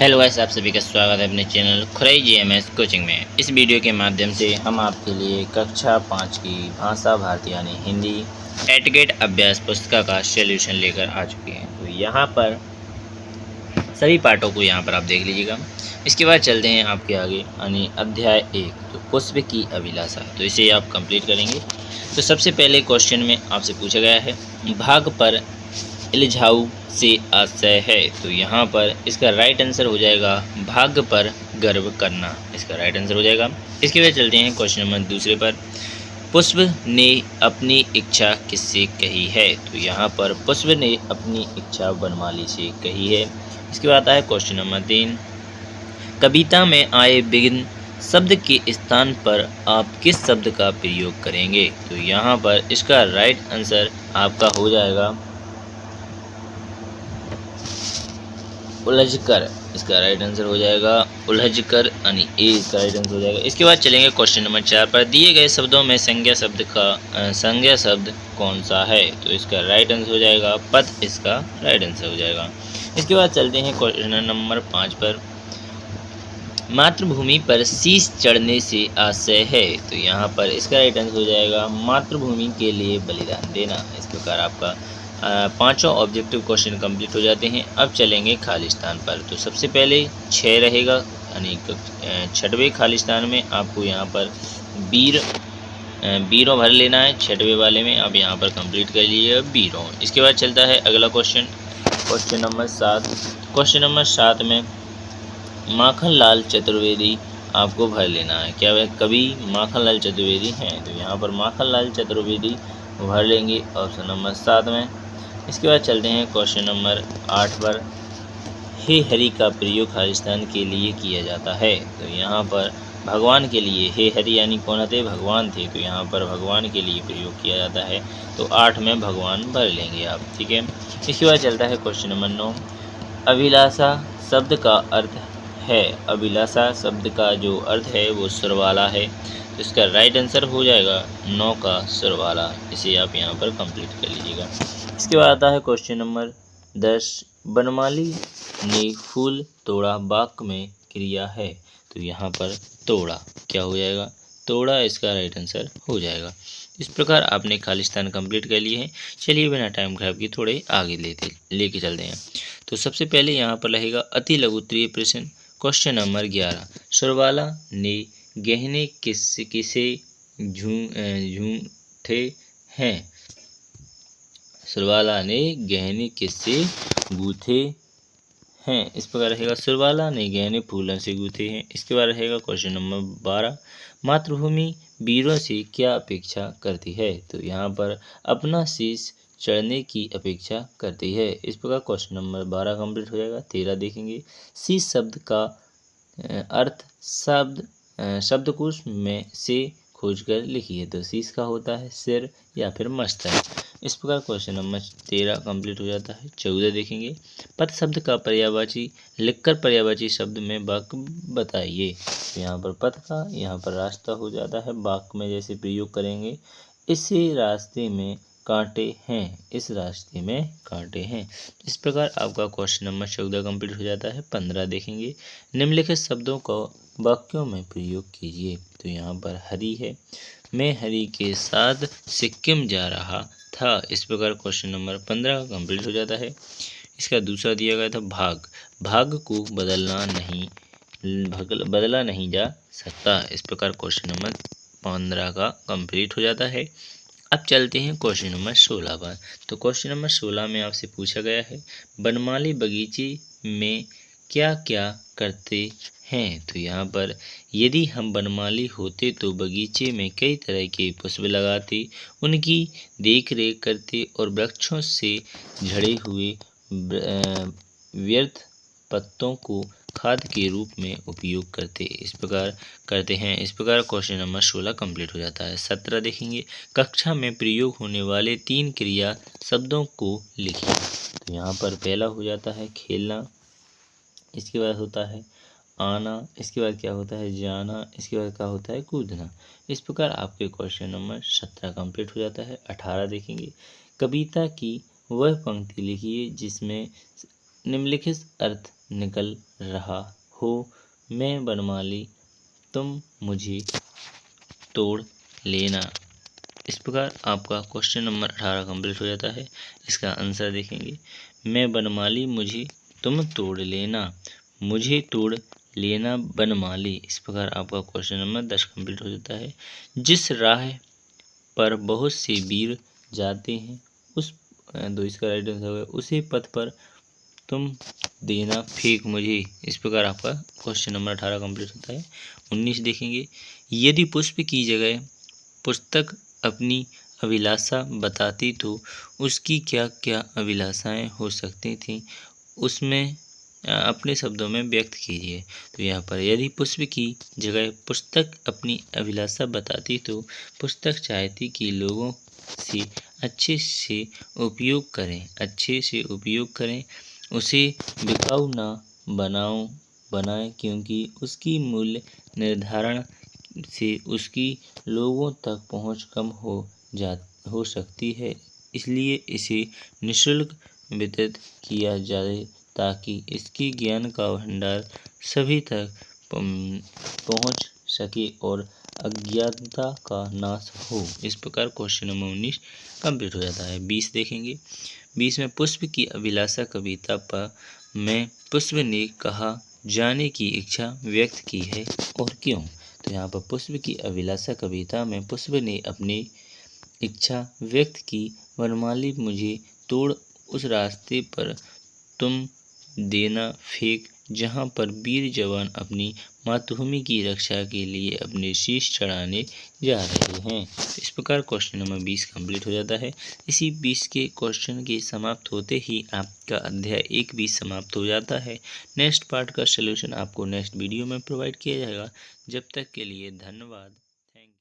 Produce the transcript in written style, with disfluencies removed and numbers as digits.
Hello guys, आप सभी का स्वागत है अपने चैनल खुराई जीएमएस कोचिंग में। इस वीडियो के माध्यम से हम आपके लिए कक्षा 5 की भाषा भारती यानी हिंदी एटगेट अभ्यास पुस्तिका का सॉल्यूशन लेकर आ चुके हैं। तो यहाँ पर सभी पाठों को यहाँ पर आप देख लीजिएगा। इसके बाद चलते हैं आपके आगे यानी अध्याय 1 तो पुष्प की अभिलाषा। तो इसे आप कंप्लीट करेंगे। तो सबसे पहले क्वेश्चन में आपसे पूछा गया है भाग पर इलझाऊ से आशय है। तो यहाँ पर इसका राइट आंसर हो जाएगा भाग्य पर गर्व करना, इसका राइट आंसर हो जाएगा। इसके बाद चलते हैं क्वेश्चन नंबर दूसरे पर। पुष्प ने अपनी इच्छा किससे कही है। तो यहाँ पर पुष्प ने अपनी इच्छा वनमाली से कही है। इसके बाद आता है क्वेश्चन नंबर 3। कविता में आए विघ्न शब्द के स्थान पर आप किस शब्द का प्रयोग करेंगे। तो यहाँ पर इसका राइट आंसर आपका हो जाएगा उलझकर, इसका राइट आंसर हो जाएगा उलझकर यानी ए इसका राइट आंसर हो जाएगा। इसके बाद चलेंगे क्वेश्चन नंबर 4 पर। दिए गए शब्दों में संज्ञा शब्द कौन सा है। तो इसका राइट आंसर हो जाएगा पद, इसका राइट आंसर हो जाएगा। इसके बाद चलते हैं क्वेश्चन नंबर 5 पर। मातृभूमि पर शीश चढ़ने से आशय है। तो यहाँ पर इसका राइट आंसर हो जाएगा मातृभूमि के लिए बलिदान देना। इस प्रकार आपका पांचों ऑब्जेक्टिव क्वेश्चन कंप्लीट हो जाते हैं। अब चलेंगे खालिस्तान पर। तो सबसे पहले 6 रहेगा यानी 6वें खालिस्तान में आपको यहाँ पर बीरों भर लेना है। 6वें वाले में आप यहाँ पर कंप्लीट कर लीजिएगा बीरों। इसके बाद चलता है अगला क्वेश्चन नंबर 7। क्वेश्चन नंबर 7 में माखनलाल चतुर्वेदी आपको भर लेना है। क्या वह कवि माखनलाल चतुर्वेदी हैं। तो यहाँ पर माखनलाल चतुर्वेदी भर लेंगे ऑप्शन नंबर 7 में। इसके बाद चलते हैं क्वेश्चन नंबर 8 पर। हे हरि का प्रयोग खालिस्तान के लिए किया जाता है। तो यहाँ पर भगवान के लिए, हे हरि यानी कौन थे, भगवान थे। तो यहाँ पर भगवान के लिए प्रयोग किया जाता है। तो 8 में भगवान भर लेंगे आप, ठीक है। इसके बाद चलता है क्वेश्चन नंबर 9। अभिलाषा शब्द का अर्थ है। अभिलाषा शब्द का जो अर्थ है वो सुर वाला है। तो इसका राइट आंसर हो जाएगा 9 का सुर वाला। इसे आप यहाँ पर कंप्लीट कर लीजिएगा। इसके बाद आता है क्वेश्चन नंबर 10। बनमाली ने फूल तोड़ा वाक्य में क्रिया है। तो यहाँ पर तोड़ा क्या हो जाएगा, तोड़ा इसका राइट आंसर हो जाएगा। इस प्रकार आपने खालिस्तान कंप्लीट कर लिए हैं। चलिए बिना टाइम खराब किए थोड़े आगे लेके चलते हैं। तो सबसे पहले यहाँ पर रहेगा अति लघु उत्तरीय प्रश्न। Question number 11। सुरवाला ने गहने किसे झूठे हैं। सुरवाला ने गहने किससे गूथे हैं। इस प्रकार रहेगा सुरवाला ने गहने फूलों से गूथे हैं। इसके बाद रहेगा क्वेश्चन नंबर 12। मातृभूमि वीरों से क्या अपेक्षा करती है। तो यहाँ पर अपना शीश चढ़ने की अपेक्षा करती है। इस प्रकार क्वेश्चन नंबर 12 कंप्लीट हो जाएगा। 13 देखेंगे। शीश शब्द का अर्थ शब्दकोश में से खोजकर लिखिए। तो शीश का होता है सिर या फिर मस्तक। इस प्रकार क्वेश्चन नंबर 13 कंप्लीट हो जाता है। 14 देखेंगे। पथ शब्द का पर्यायवाची लिखकर पर्यायवाची शब्द में वाक्य बताइए। तो यहाँ पर पथ का यहाँ पर रास्ता हो जाता है। वाक्य में जैसे प्रयोग करेंगे, इस रास्ते में कांटे हैं, इस रास्ते में कांटे हैं। इस प्रकार आपका क्वेश्चन नंबर 14 कंप्लीट हो जाता है। 15 देखेंगे। निम्नलिखित शब्दों को वाक्यों में प्रयोग कीजिए। तो यहाँ पर हरि है। मैं हरि के साथ सिक्किम जा रहा था। इस प्रकार क्वेश्चन नंबर 15 कंप्लीट हो जाता है। इसका दूसरा दिया गया था भाग को बदला नहीं जा सकता। इस प्रकार क्वेश्चन नंबर 15 का कंप्लीट हो जाता है। अब चलते हैं क्वेश्चन नंबर 16 पर। तो क्वेश्चन नंबर 16 में आपसे पूछा गया है बनमाली बगीचे में क्या क्या करते हैं। तो यहाँ पर यदि हम बनमाली होते तो बगीचे में कई तरह के पुष्प लगाते, उनकी देख रेख करते और वृक्षों से झड़े हुए व्यर्थ पत्तों को खाद के रूप में उपयोग करते हैं। इस प्रकार क्वेश्चन नंबर 16 कंप्लीट हो जाता है। 17 देखेंगे। कक्षा में प्रयोग होने वाले 3 क्रिया शब्दों को लिखिए। तो यहाँ पर पहला हो जाता है खेलना, इसके बाद होता है आना, इसके बाद क्या होता है जाना, इसके बाद क्या होता है कूदना। इस प्रकार आपके क्वेश्चन नंबर 17 कंप्लीट हो जाता है। 18 देखेंगे। कविता की वह पंक्ति लिखिए जिसमें निम्नलिखित अर्थ निकल रहा हो, मैं बनमाली तुम मुझे तोड़ लेना। इस प्रकार आपका क्वेश्चन नंबर 18 कंप्लीट हो जाता है। इसका आंसर देखेंगे, मैं बनमाली मुझे तुम तोड़ लेना, मुझे तोड़ लेना बनमाली। इस प्रकार आपका क्वेश्चन नंबर 10 कंप्लीट हो जाता है। जिस राह पर बहुत से वीर जाते हैं उस दो इसका राइट आंसर होगा, उसी पथ पर तुम देना फेंक मुझे। इस प्रकार आपका क्वेश्चन नंबर 18 कंप्लीट होता है। 19 देखेंगे, यदि पुष्प की जगह पुस्तक अपनी अभिलाषा बताती तो उसकी क्या क्या अभिलाषाएं हो सकती थीं, उसमें अपने शब्दों में व्यक्त कीजिए। तो यहाँ पर यदि पुष्प की जगह पुस्तक अपनी अभिलाषा बताती तो पुस्तक चाहती कि लोगों से अच्छे से उपयोग करें, उसे बिकाऊ ना बनाएं, क्योंकि उसकी मूल्य निर्धारण से उसकी लोगों तक पहुंच कम हो सकती है। इसलिए इसे निःशुल्क वितरित किया जाए ताकि इसकी ज्ञान का भंडार सभी तक पहुंच सके और अज्ञानता का नाश हो। इस प्रकार क्वेश्चन नंबर 19 कंप्लीट हो जाता है। 20 देखेंगे, 20 में पुष्प की अभिलाषा कविता पर में पुष्प ने कहा जाने की इच्छा व्यक्त की है और क्यों। तो यहाँ पर पुष्प की अभिलाषा कविता में पुष्प ने अपनी इच्छा व्यक्त की, वनमाली मुझे तोड़ उस रास्ते पर तुम देना फेंक जहाँ पर वीर जवान अपनी मातृभूमि की रक्षा के लिए अपने शीश चढ़ाने जा रहे हैं। तो इस प्रकार क्वेश्चन नंबर 20 कंप्लीट हो जाता है। इसी 20 के क्वेश्चन के समाप्त होते ही आपका अध्याय 1 भी समाप्त हो जाता है। नेक्स्ट पार्ट का सलूशन आपको नेक्स्ट वीडियो में प्रोवाइड किया जाएगा। जब तक के लिए धन्यवाद। Thank you.